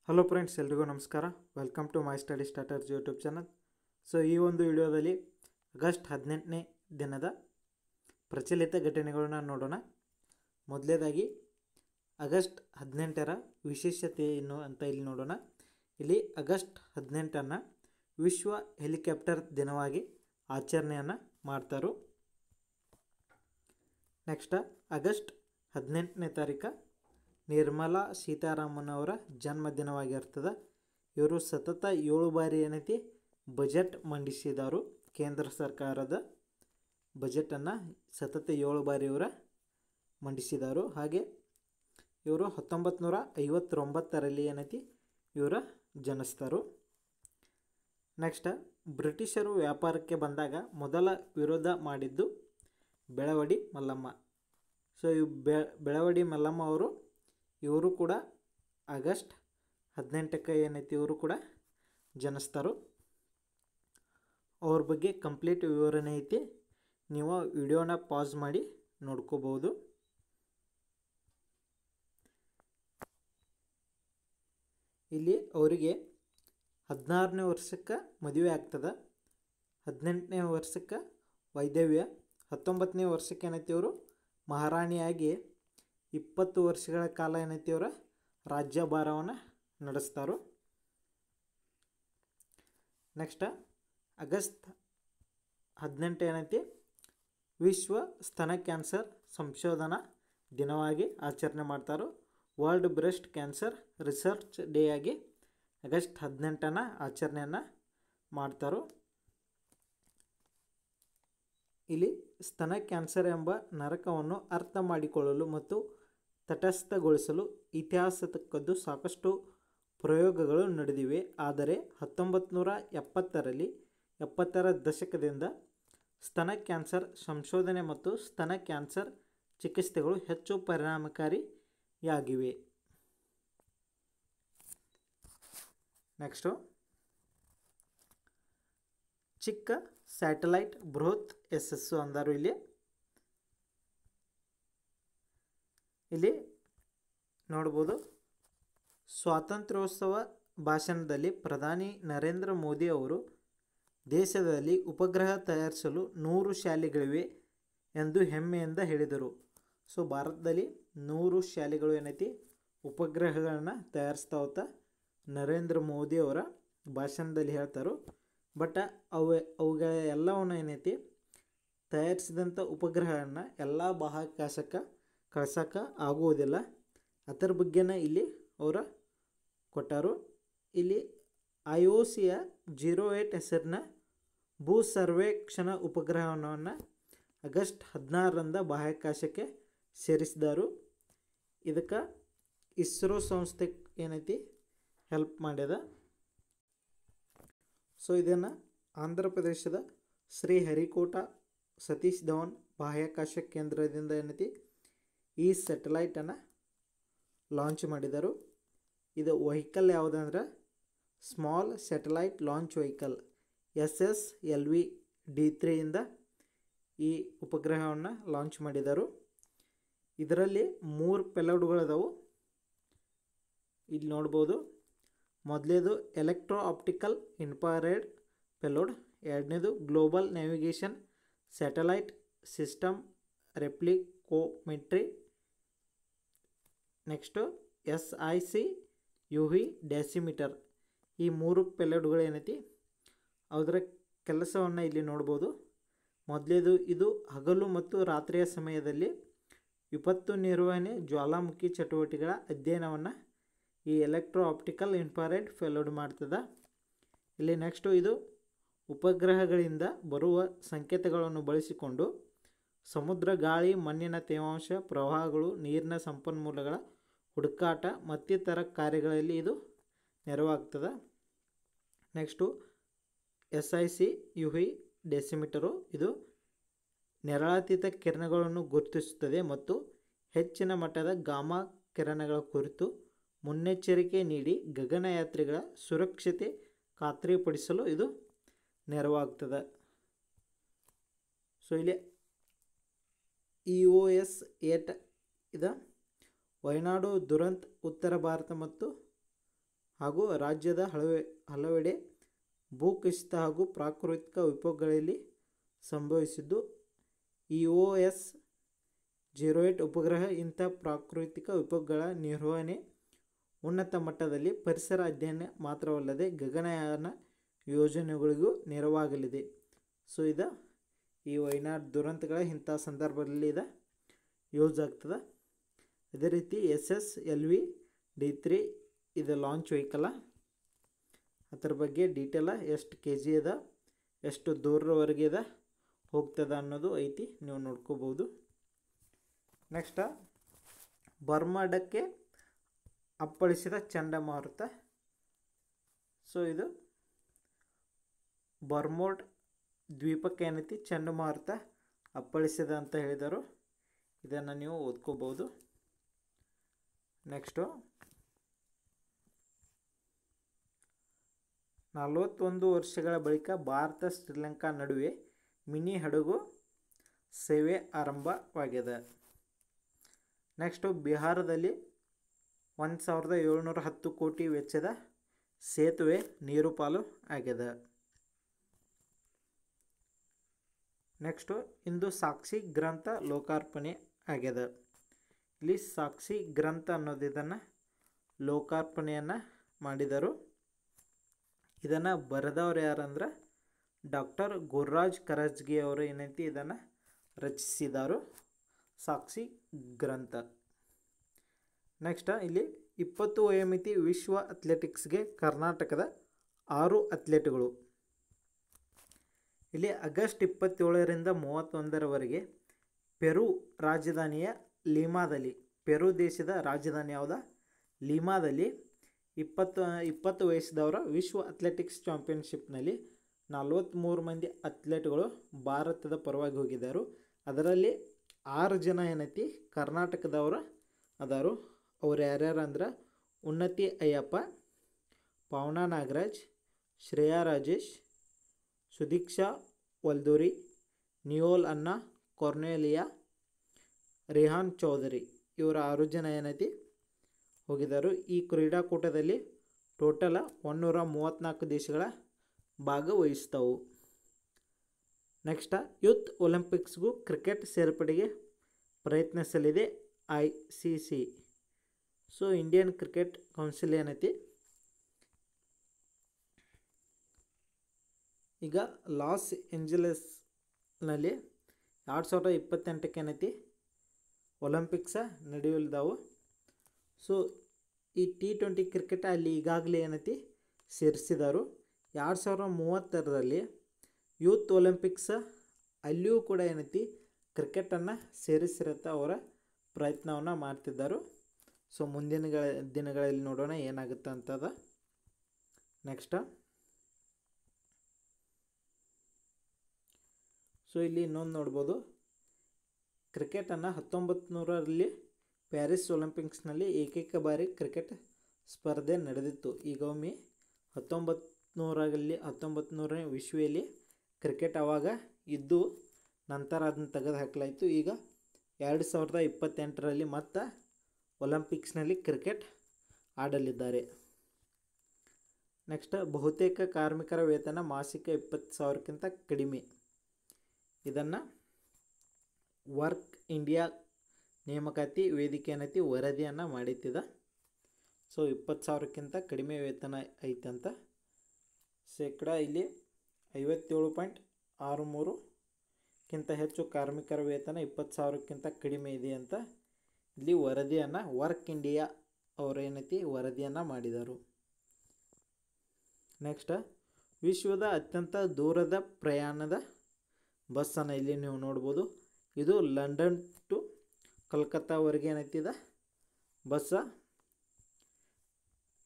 Hello friends, ಎಲ್ರಿಗೂ ನಮಸ್ಕಾರ. Welcome to my study starters YouTube channel. So ಈ ಒಂದು ವಿಡಿಯೋದಲ್ಲಿ ಆಗಸ್ಟ್ 18ನೇ ದಿನದ ಪ್ರಚಲಿತ ಘಟನೆಗಳನ್ನ ನೋಡೋಣ. ಮೊದಲನೇದಾಗಿ ಆಗಸ್ಟ್ 18ರ ವಿಶೇಷತೆ ಏನು ಅಂತ ಇಲ್ಲಿ ನೋಡೋಣ. ಇಲ್ಲಿ ಆಗಸ್ಟ್ 18ನ್ನು ವಿಶ್ವ ಹೆಲಿಕಾಪ್ಟರ್ ದಿನವಾಗಿ ಆಚರಣೆಯನ್ನು ಮಾಡ್ತಾರೆ. ನೆಕ್ಸ್ಟ್ ಆಗಸ್ಟ್ 18ನೇ ತಾರೀಕು ನಿರ್ಮಲಾ ಸೀತಾರಾಮನ್ ಅವರ ಜನ್ಮದಿನವಾಗಿರ್ತದೆ. ಇವರು ಸತತ 7 ಬಾರಿ ಏನೈತಿ ಬಜೆಟ್ ಮಂಡಿಸಿದರು. ಕೇಂದ್ರ ಸರ್ಕಾರದ ಬಜೆಟನ್ನು ಸತತ 7 ಬಾರಿ ಇವರ ಮಂಡಿಸಿದರು. ಹಾಗೆ ಇವರು 1959ರಲ್ಲಿ ಏನೈತಿ ಇವರ ಜನಿಸ್ತಾರೆ. ನೆಕ್ಸ್ಟ್ ಬ್ರಿಟಿಷರು ವ್ಯಾಪಾರಕ್ಕೆ ಬಂದಾಗ ಮೊದಲ ವಿರೋಧ ಮಾಡಿದ್ದು ಬೆಳವಡಿ ಮಲ್ಲಮ್ಮ. ಸೊ ಇವು ಬೆಳವಡಿ ಮಲ್ಲಮ್ಮ ಇವರು ಕೂಡ ಆಗಸ್ಟ್ 18ಕ್ಕೆ ಏನೈತಿ ಇವರು ಕೂಡ ಜನಿಸ್ತಾರೆ. ಅವ್ರ ಬಗ್ಗೆ ಕಂಪ್ಲೀಟ್ ವಿವರಣೆ ಐತಿ, ನೀವು ವಿಡಿಯೋನ ಪಾಸ್ ಮಾಡಿ ನೋಡ್ಕೋಬೋದು. ಇಲ್ಲಿ ಅವರಿಗೆ 16ನೇ ವರ್ಷಕ್ಕೆ ಮದುವೆ ಆಗ್ತದೆ, 18ನೇ ವರ್ಷಕ್ಕೆ ವೈದವ್ಯ, 19ನೇ ವರ್ಷಕ್ಕೆ ಏನೈತಿ ಇವರು ಮಹಾರಾಣಿಯಾಗಿ 20 ವರ್ಷಗಳ ಕಾಲ ಏನೈತಿ ಅವರ ರಾಜ್ಯಭಾರವನ್ನು ನಡೆಸ್ತಾರೆ. ನೆಕ್ಸ್ಟ್ ಆಗಸ್ಟ್ 18 ಏನೈತಿ ವಿಶ್ವ ಸ್ತನ ಕ್ಯಾನ್ಸರ್ ಸಂಶೋಧನಾ ದಿನವಾಗಿ ಆಚರಣೆ ಮಾಡ್ತಾರೆ. World breast cancer research day ಆಗಿ ಆಗಸ್ಟ್ 18ನ ಆಚರಣೆಯನ್ನು ಮಾಡ್ತಾರೆ. ಇಲ್ಲಿ ಸ್ತನ ಕ್ಯಾನ್ಸರ್ ಎಂಬ ನರಕವನ್ನು ಅರ್ಥ ಮಾಡಿಕೊಳ್ಳಲು ಮತ್ತು ತಟಸ್ಥಗೊಳಿಸಲು ಇತಿಹಾಸಕ್ಕದ್ದು ಸಾಕಷ್ಟು ಪ್ರಯೋಗಗಳು ನಡೆದಿವೆ. ಆದರೆ 1970ರ ದಶಕದಿಂದ ಸ್ತನ ಕ್ಯಾನ್ಸರ್ ಸಂಶೋಧನೆ ಮತ್ತು ಸ್ತನ ಕ್ಯಾನ್ಸರ್ ಚಿಕಿತ್ಸೆಗಳು ಹೆಚ್ಚು ಪರಿಣಾಮಕಾರಿಯಾಗಿವೆ. ನೆಕ್ಸ್ಟು ಚಿಕ್ಕ ಸ್ಯಾಟಲೈಟ್ ಬೃಹತ್ ಯಶಸ್ಸು ಅಂದರು. ಇಲ್ಲಿ ನೋಡ್ಬೋದು, ಸ್ವಾತಂತ್ರ್ಯೋತ್ಸವ ಭಾಷಣದಲ್ಲಿ ಪ್ರಧಾನಿ ನರೇಂದ್ರ ಮೋದಿ ಅವರು ದೇಶದಲ್ಲಿ ಉಪಗ್ರಹ ತಯಾರಿಸಲು 100 ಶಾಲೆಗಳಿವೆ ಎಂದು ಹೆಮ್ಮೆಯಿಂದ ಹೇಳಿದರು. ಸೊ ಭಾರತದಲ್ಲಿ 100 ಶಾಲೆಗಳು ಏನೈತಿ ಉಪಗ್ರಹಗಳನ್ನು ತಯಾರಿಸ್ತಾ ಹೋಗ್ತಾ ನರೇಂದ್ರ ಮೋದಿ ಅವರ ಭಾಷಣದಲ್ಲಿ ಹೇಳ್ತಾರೆ. ಬಟ್ ಅವುಗಳ ಎಲ್ಲವನ್ನು ಏನೈತಿ ತಯಾರಿಸಿದಂಥ ಉಪಗ್ರಹವನ್ನು ಎಲ್ಲ ಬಾಹ್ಯಾಕಾಶಕ್ಕೆ ಕಳ್ಸೋಕ್ಕೆ ಆಗುವುದಿಲ್ಲ. ಅದರ ಬಗ್ಗೆನ ಇಲ್ಲಿ ಅವರು ಕೊಟ್ಟರು. ಇಲ್ಲಿ IOCಯ 08 ಹೆಸರಿನ ಭೂ ಸರ್ವೇಕ್ಷಣಾ ಉಪಗ್ರಹವನ್ನು ಆಗಸ್ಟ್ 16ರಂದು ಬಾಹ್ಯಾಕಾಶಕ್ಕೆ ಸೇರಿಸಿದರು. ಇದಕ್ಕೆ ಇಸ್ರೋ ಸಂಸ್ಥೆ ಏನೈತಿ ಹೆಲ್ಪ್ ಮಾಡ್ಯದ. ಸೊ ಇದನ್ನು ಆಂಧ್ರ ಪ್ರದೇಶದ ಶ್ರೀಹರಿಕೋಟಾ ಸತೀಶ್ ಧವನ್ ಬಾಹ್ಯಾಕಾಶ ಕೇಂದ್ರದಿಂದ ಏನೈತಿ ಈ ಸ್ಯಾಟಲೈಟನ್ನು ಲಾಂಚ್ ಮಾಡಿದರು. ಇದು ವೆಹಿಕಲ್ ಯಾವುದಂದ್ರೆ small satellite launch vehicle SSLV D3 ಇಂದ ಈ ಉಪಗ್ರಹವನ್ನು ಲಾಂಚ್ ಮಾಡಿದರು. ಇದರಲ್ಲಿ 3 ಪೆಲೋಡ್ಗಳದಾವು. ಇಲ್ಲಿ ನೋಡ್ಬೋದು, ಮೊದಲೇದು ಎಲೆಕ್ಟ್ರೋ ಆಪ್ಟಿಕಲ್ ಇನ್ಫ್ರಾರೆಡ್ ಪೆಲೋಡ್, ಎರಡನೇದು global navigation satellite system reflectometry, next SIC UV decimetre. ಈ 3 ಪೆಲೋಡ್ಗಳು ಏನೈತಿ ಅದರ ಕೆಲಸವನ್ನು ಇಲ್ಲಿ ನೋಡ್ಬೋದು. ಮೊದಲೇದು ಇದು ಹಗಲು ಮತ್ತು ರಾತ್ರಿಯ ಸಮಯದಲ್ಲಿ ವಿಪತ್ತು ನಿರ್ವಹಣೆ ಜ್ವಾಲಾಮುಖಿ ಚಟುವಟಿಕೆಗಳ ಅಧ್ಯಯನವನ್ನು ಈ ಎಲೆಕ್ಟ್ರೋ ಆಪ್ಟಿಕಲ್ ಇನ್ಫ್ರಾರೆಡ್ ಪೆಲೋಡ್ ಮಾಡ್ತದೆ. ಇಲ್ಲಿ ನೆಕ್ಸ್ಟು ಇದು ಉಪಗ್ರಹಗಳಿಂದ ಬರುವ ಸಂಕೇತಗಳನ್ನು ಬಳಸಿಕೊಂಡು ಸಮುದ್ರ, ಗಾಳಿ, ಮಣ್ಣಿನ ತೇವಾಂಶ, ಪ್ರವಾಹಗಳು, ನೀರಿನ ಸಂಪನ್ಮೂಲಗಳ ಹುಡುಕಾಟ ಮತ್ತಿತರ ಕಾರ್ಯಗಳಲ್ಲಿ ಇದು ನೆರವಾಗ್ತದೆ. ನೆಕ್ಸ್ಟು SIC UV ಡೆಸಿಮೀಟರು ಇದು ನೇರಳಾತೀತ ಕಿರಣಗಳನ್ನು ಗುರುತಿಸುತ್ತದೆ ಮತ್ತು ಹೆಚ್ಚಿನ ಮಟ್ಟದ ಗಾಮಾ ಕಿರಣಗಳ ಕುರಿತು ಮುನ್ನೆಚ್ಚರಿಕೆ ನೀಡಿ ಗಗನಯಾತ್ರಿಗಳ ಸುರಕ್ಷತೆ ಖಾತ್ರಿಪಡಿಸಲು ಇದು ನೆರವಾಗ್ತದೆ. ಸೊ ಇಲ್ಲಿ EOS 8 ಇದು ವಯನಾಡು ದುರಂತ ಉತ್ತರ ಭಾರತ ಮತ್ತು ಹಾಗೂ ರಾಜ್ಯದ ಹಲವೆಡೆ ಭೂಕುಸಿತ ಹಾಗೂ ಪ್ರಾಕೃತಿಕ ವಿಪತ್ತುಗಳಲ್ಲಿ ಸಂಭವಿಸಿದ್ದು. EOS-08 ಉಪಗ್ರಹ ಇಂಥ ಪ್ರಾಕೃತಿಕ ವಿಪತ್ತುಗಳ ನಿರ್ವಹಣೆ, ಉನ್ನತ ಮಟ್ಟದಲ್ಲಿ ಪರಿಸರ ಅಧ್ಯಯನ ಮಾತ್ರವಲ್ಲದೆ ಗಗನಯಾನ ಯೋಜನೆಗಳಿಗೂ ನೆರವಾಗಲಿದೆ. ಸೊ ಇದು ಈ ವಯನಾಡ್ ದುರಂತಗಳ ಇಂಥ ಸಂದರ್ಭದಲ್ಲಿ ಇದು ಯೂಸ್ ಆಗ್ತದೆ. ಅದೇ ರೀತಿ SSLV-D3 ಇದು ಲಾಂಚ್ ವೆಹಿಕಲ. ಅದರ ಬಗ್ಗೆ ಡೀಟೇಲ ಎಷ್ಟು kg ಅದ, ಎಷ್ಟು ದೂರವರೆಗೆ ಅದ ಹೋಗ್ತದೆ ಅನ್ನೋದು ಐತಿ, ನೀವು ನೋಡ್ಕೋಬೋದು. ನೆಕ್ಸ್ಟ್ ಬರ್ಮಾಡಕ್ಕೆ ಅಪ್ಪಳಿಸಿದ ಚಂಡಮಾರುತ. ಸೊ ಇದು ಬರ್ಮೋಡ್ ದ್ವೀಪಕ್ಕೆ ಏನೈತಿ ಚಂಡಮಾರುತ ಅಪ್ಪಳಿಸಿದ ಅಂತ ಹೇಳಿದರು. ಇದನ್ನು ನೀವು ಓದ್ಕೋಬೋದು. ನೆಕ್ಸ್ಟು 41 ವರ್ಷಗಳ ಬಳಿಕ ಭಾರತ ಶ್ರೀಲಂಕಾ ನಡುವೆ ಮಿನಿ ಹಡಗು ಸೇವೆ ಆರಂಭವಾಗಿದೆ. ನೆಕ್ಸ್ಟು ಬಿಹಾರದಲ್ಲಿ 1710 ಕೋಟಿ ವೆಚ್ಚದ ಸೇತುವೆ ನೀರು ಪಾಲು ಆಗಿದೆ. ನೆಕ್ಸ್ಟು ಇಂದು ಸಾಕ್ಷಿ ಗ್ರಂಥ ಲೋಕಾರ್ಪಣೆ ಆಗಿದೆ. ಇಲ್ಲಿ ಸಾಕ್ಷಿ ಗ್ರಂಥ ಅನ್ನೋದು ಇದನ್ನು ಲೋಕಾರ್ಪಣೆಯನ್ನು ಮಾಡಿದರು. ಇದನ್ನು ಬರೆದವರು ಯಾರಂದ್ರೆ ಡಾಕ್ಟರ್ ಗುರುರಾಜ್ ಕರಜ್ಗಿ ಅವರು ಏನೈತಿ ಇದನ್ನು ರಚಿಸಿದರು, ಸಾಕ್ಷಿ ಗ್ರಂಥ. ನೆಕ್ಸ್ಟ್ ಇಲ್ಲಿ 20 ವಯೋಮಿತಿ ವಿಶ್ವ ಅಥ್ಲೆಟಿಕ್ಸ್ಗೆ ಕರ್ನಾಟಕದ 6 ಅಥ್ಲೆಟ್ಗಳು. ಇಲ್ಲಿ ಆಗಸ್ಟ್ 27ರಿಂದ 31ರವರೆಗೆ ಪೆರು ರಾಜಧಾನಿಯ ಲೀಮಾದಲ್ಲಿ, ಪೆರು ದೇಶದ ರಾಜಧಾನಿ ಯಾವುದ ಲೀಮಾದಲ್ಲಿ 20 ವಯಸ್ಸಿದವರ ವಿಶ್ವ ಅಥ್ಲೆಟಿಕ್ಸ್ ಚಾಂಪಿಯನ್ಶಿಪ್ನಲ್ಲಿ 43 ಮಂದಿ ಅಥ್ಲೆಟ್ಗಳು ಭಾರತದ ಪರವಾಗಿ ಹೋಗಿದ್ದರು. ಅದರಲ್ಲಿ 6 ಜನ ಏನೈತಿ ಕರ್ನಾಟಕದವರು ಅದಾರು. ಅವ್ರು ಯಾರ್ಯಾರು ಅಂದ್ರೆ ಉನ್ನತಿ ಅಯ್ಯಪ್ಪ, ಪಾವನಾ ನಾಗರಾಜ್, ಶ್ರೇಯಾ ರಾಜೇಶ್, ಸುದೀಕ್ಷಾ ವಲ್ದೂರಿ, ನಿಯೋಲ್ ಅನ್ನ ಕೊರ್ನೇಲಿಯಾ, ರೇಹಾನ್ ಚೌಧರಿ, ಇವರ 6 ಜನ ಏನೈತಿ ಹೋಗಿದ್ದರು. ಈ ಕ್ರೀಡಾಕೂಟದಲ್ಲಿ ಟೋಟಲ 134 ದೇಶಗಳ ಭಾಗವಹಿಸ್ತವು. ನೆಕ್ಸ್ಟ್ ಯೂತ್ ಒಲಿಂಪಿಕ್ಸ್ಗೂ ಕ್ರಿಕೆಟ್ ಸೇರ್ಪಡೆಗೆ ಪ್ರಯತ್ನಿಸಲಿದೆ ICC. ಸೊ ಇಂಡಿಯನ್ ಕ್ರಿಕೆಟ್ ಕೌನ್ಸಿಲ್ ಏನೈತಿ ಈಗ ಲಾಸ್ ಏಂಜಲಸ್ನಲ್ಲಿ 2028ಕ್ಕೆ ಏನೈತಿ ಒಲಿಂಪಿಕ್ಸ ನಡೆಯಲಿದ್ದಾವು. ಸೊ ಈ T20 ಕ್ರಿಕೆಟ್ ಅಲ್ಲಿ ಈಗಾಗಲೇ ಏನೈತಿ ಸೇರಿಸಿದರು. 2030ರಲ್ಲಿ ಯೂತ್ ಒಲಿಂಪಿಕ್ಸ ಅಲ್ಲಿಯೂ ಕೂಡ ಏನೈತಿ ಕ್ರಿಕೆಟನ್ನು ಸೇರಿಸಿರತ್ತ ಅವರ ಪ್ರಯತ್ನವನ್ನು ಮಾಡ್ತಿದ್ದರು. ಸೊ ಮುಂದಿನ ದಿನಗಳಲ್ಲಿ ನೋಡೋಣ ಏನಾಗುತ್ತೆ ಅಂತದ. ನೆಕ್ಸ್ಟ್ ಸೊ ಇಲ್ಲಿ ಇನ್ನೊಂದು ನೋಡ್ಬೋದು, ಕ್ರಿಕೆಟನ್ನು 1900ರಲ್ಲಿ ಪ್ಯಾರಿಸ್ ಒಲಿಂಪಿಕ್ಸ್ನಲ್ಲಿ ಏಕೈಕ ಬಾರಿ ಕ್ರಿಕೆಟ್ ಸ್ಪರ್ಧೆ ನಡೆದಿತ್ತು. ಈಗ ಒಮ್ಮೆ 1900ನೇ ವಿಶ್ವದಲ್ಲಿ ಕ್ರಿಕೆಟ್ ಆವಾಗ ಇದ್ದು ನಂತರ ಅದನ್ನು ತೆಗೆದು ಹಾಕಲಾಯಿತು. ಈಗ 2028ರಲ್ಲಿ ಮತ್ತೆ ಒಲಿಂಪಿಕ್ಸ್ನಲ್ಲಿ ಕ್ರಿಕೆಟ್ ಆಡಲಿದ್ದಾರೆ. ನೆಕ್ಸ್ಟ್ ಬಹುತೇಕ ಕಾರ್ಮಿಕರ ವೇತನ ಮಾಸಿಕ 20,000ಕ್ಕಿಂತ ಕಡಿಮೆ. ಇದನ್ನು ವರ್ಕ್ ಇಂಡಿಯಾ ನೇಮಕಾತಿ ವೇದಿಕೆ ಏನೈತಿ ವರದಿಯನ್ನು ಮಾಡಿತ್ತಿದೆ. ಸೊ 20,000ಕ್ಕಿಂತ ಕಡಿಮೆ ವೇತನ ಐತಂತ. ಶೇಕಡ ಇಲ್ಲಿ 57.63ಕ್ಕಿಂತ ಹೆಚ್ಚು ಕಾರ್ಮಿಕರ ವೇತನ 20,000ಕ್ಕಿಂತ ಕಡಿಮೆ ಇದೆ ಅಂತ ಇಲ್ಲಿ ವರದಿಯನ್ನು ವರ್ಕ್ ಇಂಡಿಯಾ ಅವರು ಏನೈತಿ ವರದಿಯನ್ನು ಮಾಡಿದರು. ನೆಕ್ಸ್ಟ್ ವಿಶ್ವದ ಅತ್ಯಂತ ದೂರದ ಪ್ರಯಾಣದ ಬಸ್ಸನ್ನು ಇಲ್ಲಿ ನೀವು ನೋಡ್ಬೋದು. ಇದು ಲಂಡನ್ ಟು ಕಲ್ಕತ್ತಾವರೆಗೆ ಏನೈತಿದೆ ಬಸ್ಸ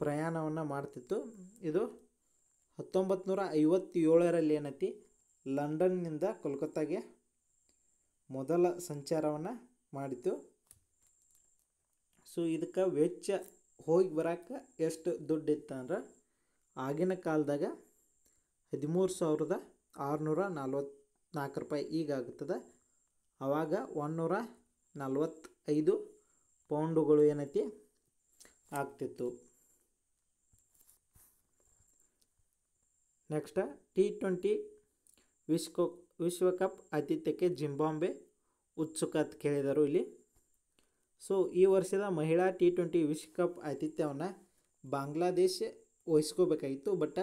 ಪ್ರಯಾಣವನ್ನು ಮಾಡ್ತಿತ್ತು. ಇದು 1957ರಲ್ಲಿ ಏನೈತಿ ಲಂಡನ್ನಿಂದ ಕೋಲ್ಕತ್ತಾಗೆ ಮೊದಲ ಸಂಚಾರವನ್ನು ಮಾಡಿತು. ಸೊ ಇದಕ್ಕೆ ವೆಚ್ಚ ಹೋಗಿ ಬರೋಕ್ಕೆ ಎಷ್ಟು ದುಡ್ಡು ಇತ್ತು ಅಂದ್ರೆ ಆಗಿನ ಕಾಲದಾಗ 13,644 ರೂಪಾಯಿ ಈಗ ಆಗುತ್ತದೆ. ಆವಾಗ 145 ಪೌಂಡುಗಳು ಏನೈತಿ ಆಗ್ತಿತ್ತು. ನೆಕ್ಸ್ಟ್ T20 ವಿಶ್ವಕಪ್ ಆತಿಥ್ಯಕ್ಕೆ ಜಿಂಬಾಬ್ವೆ ಉತ್ಸುಕ ಅಂತ ಕೇಳಿದರು ಇಲ್ಲಿ. ಸೊ ಈ ವರ್ಷದ ಮಹಿಳಾ T20 ವಿಶ್ವಕಪ್ ಆತಿಥ್ಯವನ್ನು ಬಾಂಗ್ಲಾದೇಶ ವಹಿಸ್ಕೋಬೇಕಾಗಿತ್ತು. ಬಟ್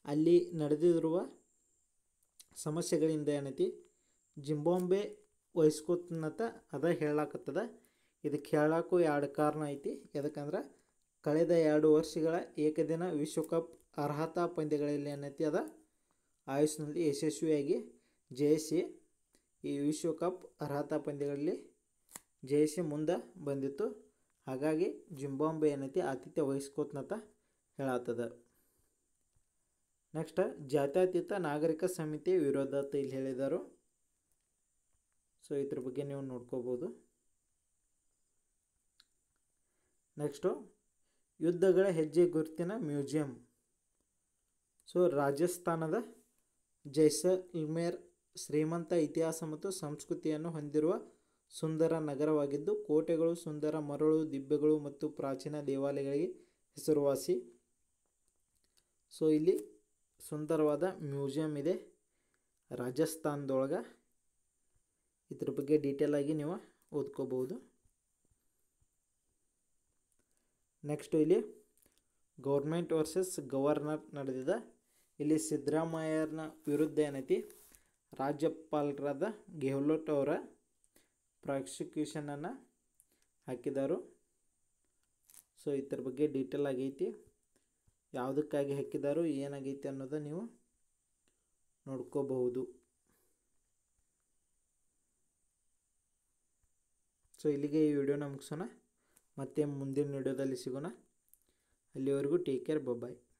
ಅಲ್ಲಿ ನಡೆದಿರುವ ಸಮಸ್ಯೆಗಳಿಂದ ಏನೈತಿ ಜಿಂಬಾಬ್ವೆ ವಹಿಸ್ಕೋತನತ್ತ ಅದ ಹೇಳಾಕತ್ತದ. ಇದಕ್ಕೆ ಹೇಳಕ್ಕೂ ಎರಡು ಕಾರಣ ಐತಿ. ಯಾಕಂದ್ರೆ ಕಳೆದ 2 ವರ್ಷಗಳ ಏಕದಿನ ವಿಶ್ವಕಪ್ ಅರ್ಹತಾ ಪಂದ್ಯಗಳಲ್ಲಿ ಏನೈತಿ ಅದ ಆಯುಷ್ನಲ್ಲಿ ಯಶಸ್ವಿಯಾಗಿ ಜಯಿಸಿ ಈ ವಿಶ್ವಕಪ್ ಅರ್ಹತಾ ಪಂದ್ಯಗಳಲ್ಲಿ ಜಯಿಸಿ ಮುಂದೆ ಬಂದಿತ್ತು. ಹಾಗಾಗಿ ಜಿಂಬಾಬ್ವೆ ಏನೈತಿ ಆತಿಥ್ಯ ವಹಿಸ್ಕೋತನತ್ತ ಹೇಳತ್ತದ. ನೆಕ್ಸ್ಟ್ ಜಾತ್ಯತೀತ ನಾಗರಿಕ ಸಮಿತಿ ವಿರೋಧ ಅಂತ ಇಲ್ಲಿ ಹೇಳಿದರು. ಸೊ ಇದ್ರ ಬಗ್ಗೆ ನೀವು ನೋಡ್ಕೋಬೋದು. ನೆಕ್ಸ್ಟು ಯುದ್ಧಗಳ ಹೆಜ್ಜೆ ಗುರುತಿನ ಮ್ಯೂಸಿಯಂ. ಸೊ ರಾಜಸ್ಥಾನದ ಜೈಸಲ್ಮೇರ್ ಶ್ರೀಮಂತ ಇತಿಹಾಸ ಮತ್ತು ಸಂಸ್ಕೃತಿಯನ್ನು ಹೊಂದಿರುವ ಸುಂದರ ನಗರವಾಗಿದ್ದು ಕೋಟೆಗಳು, ಸುಂದರ ಮರಳು ದಿಬ್ಬಗಳು ಮತ್ತು ಪ್ರಾಚೀನ ದೇವಾಲಯಗಳಿಗೆ ಹೆಸರುವಾಸಿ. ಸೊ ಇಲ್ಲಿ ಸುಂದರವಾದ ಮ್ಯೂಸಿಯಂ ಇದೆ ರಾಜಸ್ಥಾನದೊಳಗೆ. ಇದ್ರ ಬಗ್ಗೆ ಡೀಟೇಲ್ ಆಗಿ ನೀವು ಓದ್ಕೋಬಹುದು. ನೆಕ್ಸ್ಟ್ ಇಲ್ಲಿ ಗೌರ್ಮೆಂಟ್ ವರ್ಸಸ್ ಗವರ್ನರ್ ನಡೆದಿದೆ. ಇಲ್ಲಿ ಸಿದ್ದರಾಮಯ್ಯನ ವಿರುದ್ಧ ಏನೈತಿ ರಾಜ್ಯಪಾಲರಾದ ಗೆಹ್ಲೋಟ್ ಅವರ ಪ್ರಾಸಿಕ್ಯೂಷನನ್ನು ಹಾಕಿದರು. ಸೊ ಇದ್ರ ಬಗ್ಗೆ ಡೀಟೇಲ್ ಆಗೈತಿ, ಯಾವುದಕ್ಕಾಗಿ ಹಾಕಿದಾರು ಏನಾಗೈತಿ ಅನ್ನೋದು ನೀವು ನೋಡ್ಕೋಬಹುದು. ಸೊ ಇಲ್ಲಿಗೆ ಈ ವಿಡಿಯೋನ ಮುಗಿಸೋಣ. ಮತ್ತೆ ಮುಂದಿನ ವಿಡಿಯೋದಲ್ಲಿ ಸಿಗೋಣ. ಅಲ್ಲಿವರೆಗೂ ಟೇಕ್ ಕೇರ್, ಬಾಯ್.